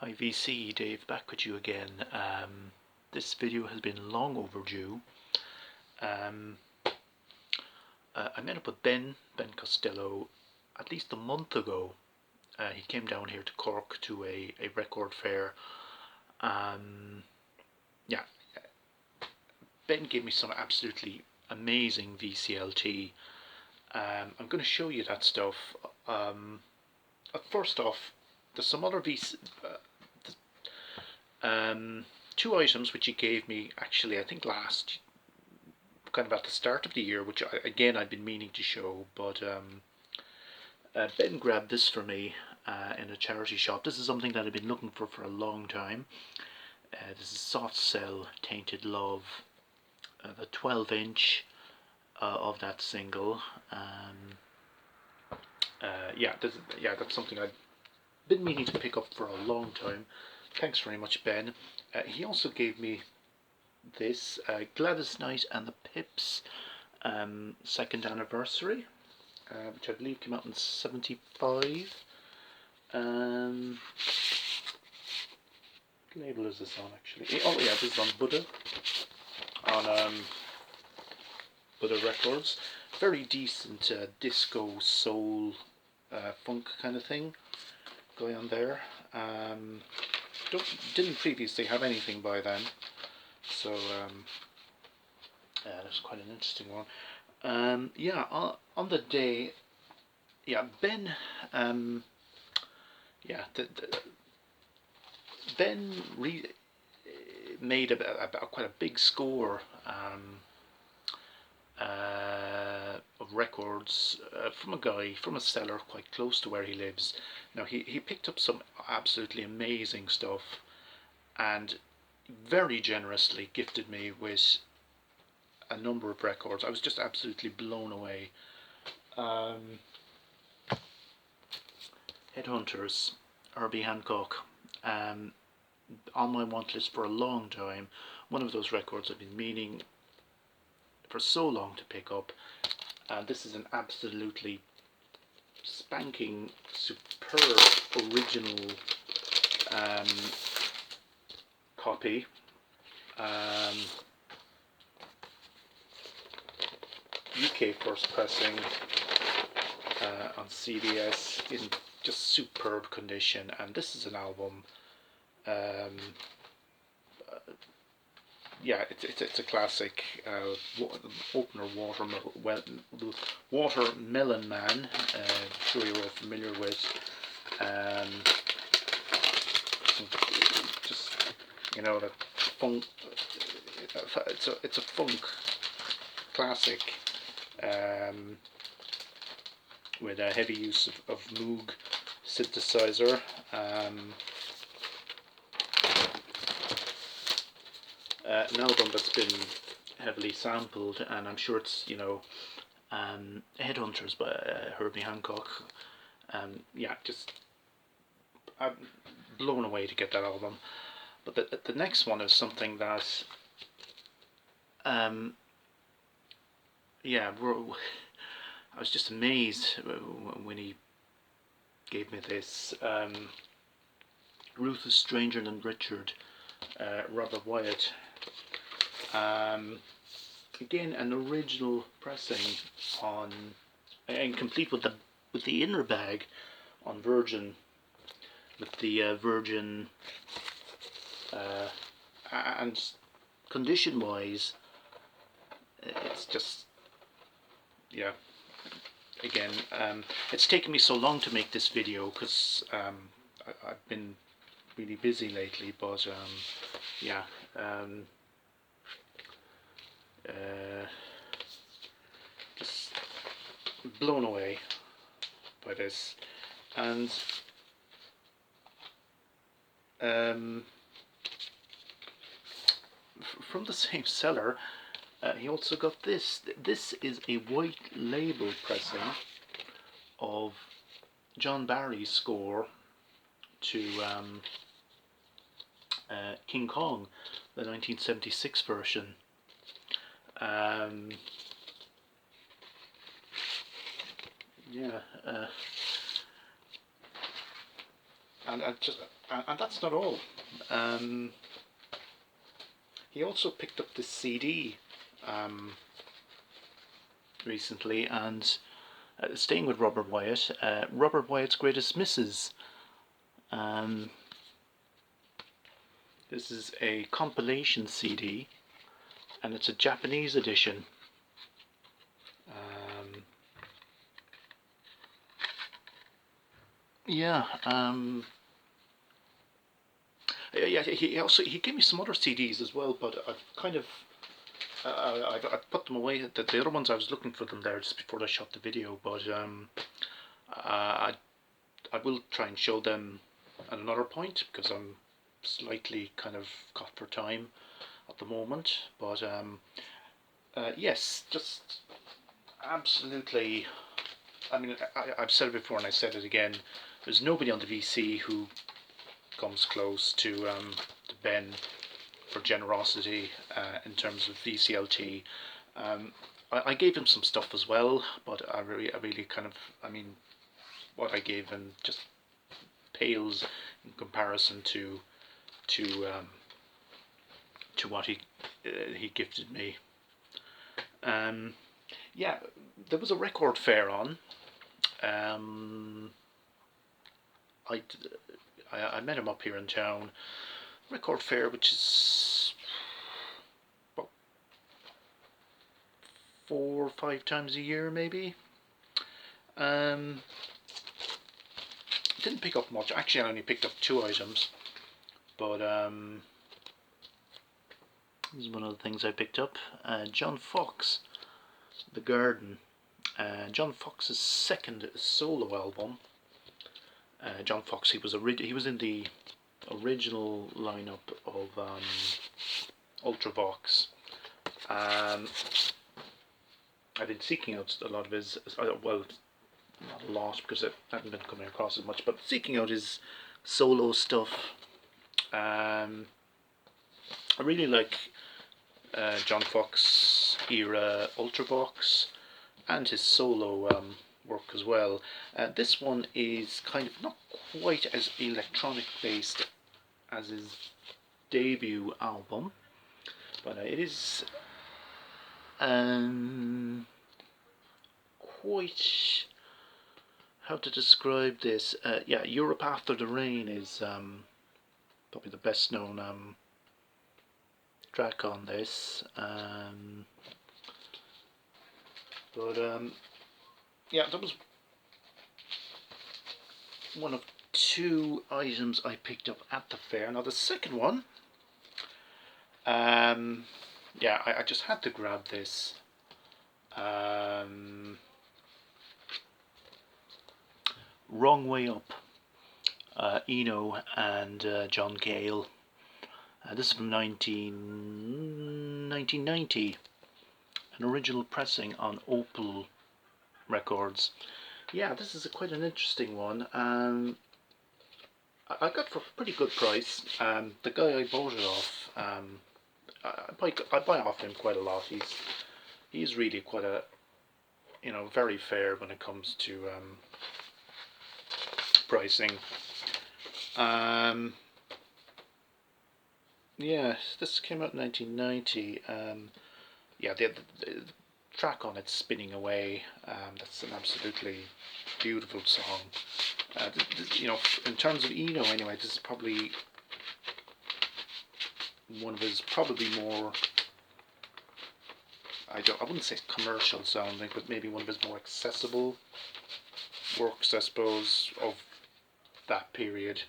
Hi VC, Dave back with you again. This video has been long overdue. I met up with Ben Costello at least a month ago. He came down here to Cork to a record fair. Yeah, Ben gave me some absolutely amazing VCLT. I'm going to show you that stuff. First off, there's some other two items which he gave me actually I think last kind of at the start of the year, which again I've been meaning to show, but Ben grabbed this for me in a charity shop. This is something that I've been looking for a long time. This is Soft Cell Tainted Love, the 12-inch of that single. That's something I've been meaning to pick up for a long time. Thanks very much, Ben. He also gave me this Gladys Knight and the Pips second anniversary, which I believe came out in '75. What label is this on actually? Oh yeah, this is on Buddha, on Buddha Records. Very decent disco, soul, funk kind of thing going on there. Didn't previously have anything by them, so that's quite an interesting one. On the day, Ben, Ben made quite a big score of records from a seller quite close to where he lives. Now he picked up some absolutely amazing stuff and very generously gifted me with a number of records. I was just absolutely blown away. Headhunters, Herbie Hancock, on my want list for a long time. One of those records I've been meaning for so long to pick up. This is an absolutely spanking, superb original copy. UK first pressing on CBS in just superb condition, and this is an album. It's a classic. Opener, Watermelon Man. I'm sure you're all familiar with. Just the funk. It's a funk classic with a heavy use of Moog synthesizer. An album that's been heavily sampled, and I'm sure it's Headhunters by Herbie Hancock. I'm blown away to get that album. But the next one is something that I was just amazed when he gave me this. Ruth is Stranger Than Richard, Robert Wyatt. Again, an original pressing on, and complete with the inner bag on Virgin, with the Virgin, and condition-wise, it's just Again, it's taken me so long to make this video because I've been really busy lately, but just blown away by this. And from the same seller, he also got this. This is a white label pressing of John Barry's score to King Kong, the 1976 version. and that's not all. He also picked up this CD recently, and staying with Robert Wyatt, Robert Wyatt's Greatest Misses. This is a compilation CD, and it's a Japanese edition. Yeah, he gave me some other CDs as well, but I've kind of I've put them away. The other ones I was looking for them there just before I shot the video, but I will try and show them at another point because I'm slightly kind of caught for time at the moment. But yes, just absolutely. I mean, I've said it before and I said it again. There's nobody on the VC who comes close to Ben for generosity in terms of VCLT. I gave him some stuff as well, but I really kind of, I mean, what I gave him just pales in comparison to what he gifted me. Yeah, there was a record fair on. I met him up here in town. Record fair, which is about 4 or 5 times a year, maybe. Didn't pick up much. Actually, I only picked up 2 items, but this is one of the things I picked up. John Fox, The Garden. John Fox's second solo album. John Fox, he was in the original lineup of Ultravox. I've been seeking out a lot of his, well, not a lot because I haven't been coming across as much, but seeking out his solo stuff. I really like John Fox era Ultravox and his solo work as well. This one is kind of not quite as electronic based as his debut album, but it is quite, how to describe this, yeah, Europe After the Rain is probably the best known track on this, but yeah, that was one of 2 items I picked up at the fair. Now the second one, yeah, I just had to grab this. Wrong Way Up, Eno and John Cale. This is from 1990, an original pressing on Opal Records. Yeah, this is quite an interesting one. I got for a pretty good price. The guy I bought it off, I buy off him quite a lot. He's really quite a, you know, very fair when it comes to pricing. Yeah, this came out in 1990. Yeah, the track on it, Spinning Away, that's an absolutely beautiful song. You know, in terms of Eno anyway, this is probably one of his probably more, I wouldn't say commercial sounding, but maybe one of his more accessible works, I suppose, of that period.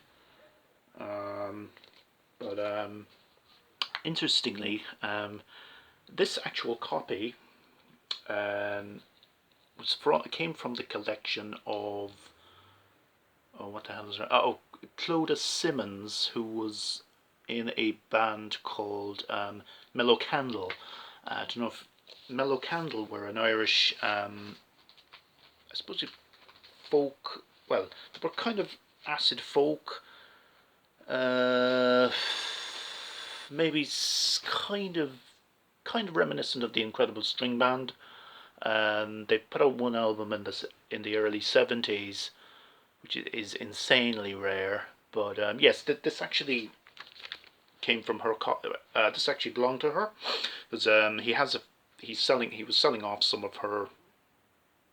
Interestingly, this actual copy came from the collection of, oh, what the hell is that? Oh, Clodagh Simmons, who was in a band called Mellow Candle. I don't know if Mellow Candle were an Irish, I suppose, folk. Well, they were kind of acid folk. Maybe kind of reminiscent of the Incredible String Band. They put out one album in the early 70s, which is insanely rare. But yes, this actually came from her. This actually belonged to her, because he was selling off some of her.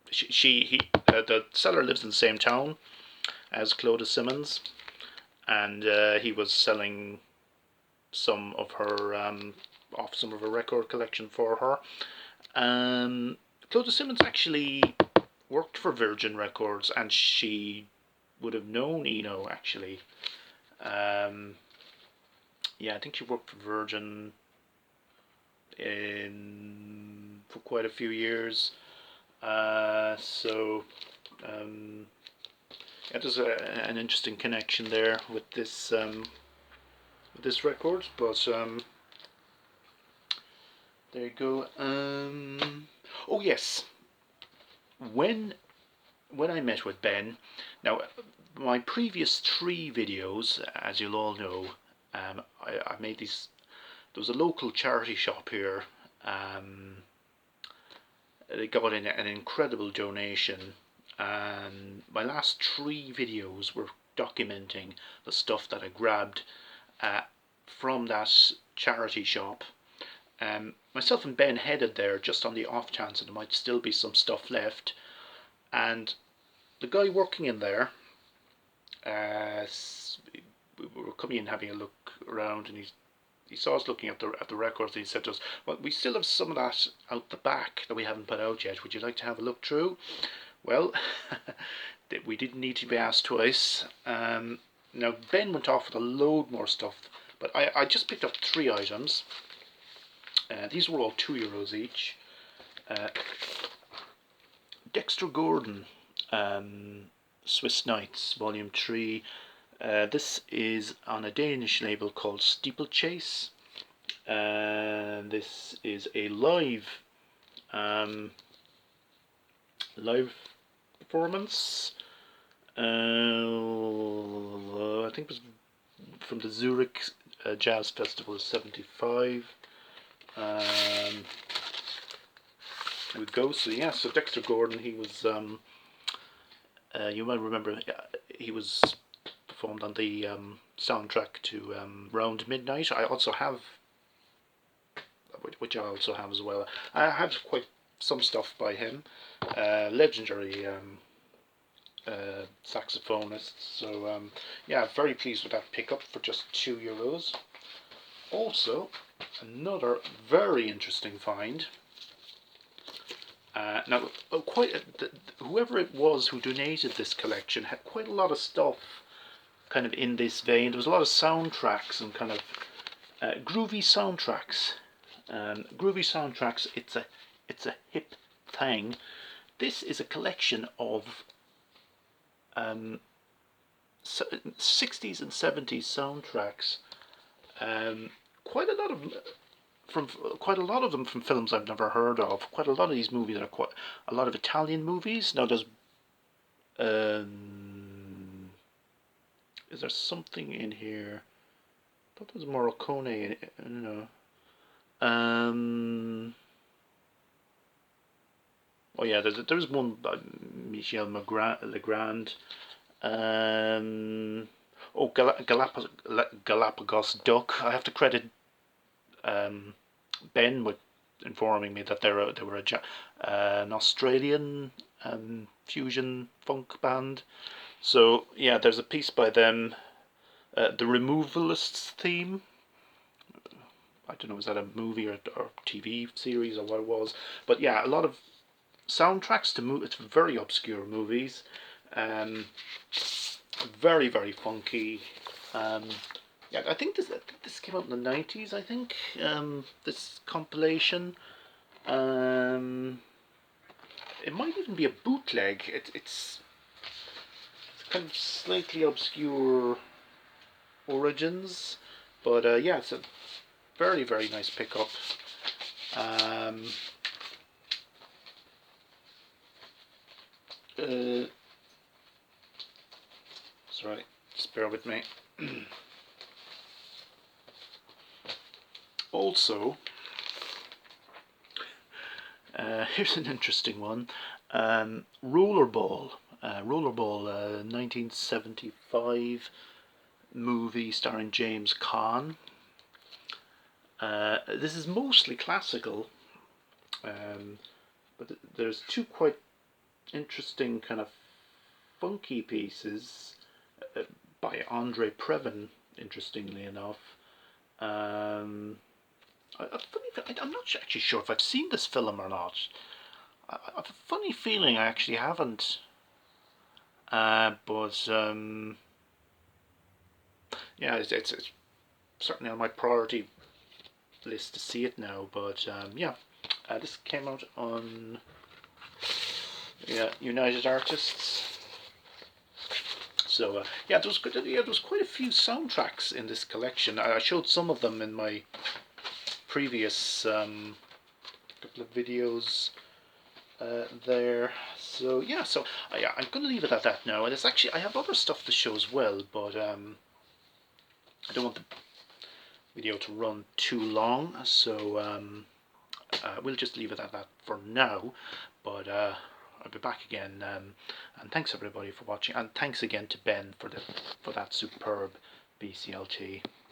The seller lives in the same town as Clodagh Simmons, and he was selling some of her off some of her record collection for her. Clodagh Simmons actually worked for Virgin Records, and she would have known Eno actually. Yeah, I think she worked for Virgin for quite a few years. So yeah, there's an interesting connection there with this record. But there you go. Oh yes, when I met with Ben, now my previous 3 videos, as you'll all know, I made these. There was a local charity shop here. They got in an incredible donation, and my last 3 videos were documenting the stuff that I grabbed from that charity shop. Myself and Ben headed there just on the off chance that there might still be some stuff left, and the guy working in there, we were coming in having a look around, and he saw us looking at the records, and he said to us, "Well, we still have some of that out the back that we haven't put out yet. Would you like to have a look through?" Well, we didn't need to be asked twice. Now Ben went off with a load more stuff, but I just picked up 3 items. These were all €2 each. Dexter Gordon, Swiss Knights, Volume 3. This is on a Danish label called Steeplechase. This is a live performance. I think it was from the Zurich Jazz Festival of '75. Here we go. So yeah, so Dexter Gordon, he was you might remember, he was performed on the soundtrack to Round Midnight. I also have, which I also have as well. I have quite some stuff by him. Legendary saxophonist. So yeah, very pleased with that pickup for just €2. Also, another very interesting find. Now, whoever it was who donated this collection had quite a lot of stuff kind of in this vein. There was a lot of soundtracks and kind of groovy soundtracks. Groovy soundtracks. It's a hip thing. This is a collection of 60s and 70s soundtracks. Quite a lot of them from films I've never heard of. Quite a lot of these movies are quite a lot of Italian movies. Now there's is there something in here? I thought there was Morricone in it. No. Oh yeah, there's one by Michel Legrand. Galapagos Duck. I have to credit Ben with informing me that they were an Australian fusion funk band. So yeah, there's a piece by them, the Removalists theme. I don't know, was that a movie or TV series or what it was? But yeah, a lot of soundtracks to it's very obscure movies. Very very funky. Yeah, I think this came out in the '90s. I think this compilation. It might even be a bootleg. It's kind of slightly obscure origins, but yeah, it's a very very nice pickup. Sorry, just bear with me. Also, here's an interesting one. Rollerball, 1975. movie starring James Caan. This is mostly classical, but there's two quite interesting kind of funky pieces by Andre Previn, interestingly enough. I'm not actually sure if I've seen this film or not. I have a funny feeling I actually haven't. But yeah, it's certainly on my priority list to see it now. But yeah, this came out on United Artists. So yeah, there was quite a few soundtracks in this collection. I showed some of them in my previous couple of videos there. So yeah, yeah, I'm going to leave it at that now. And it's actually, I have other stuff to show as well, but I don't want the video to run too long, so we'll just leave it at that for now. But I'll be back again, and thanks everybody for watching, and thanks again to Ben for that superb VCLT.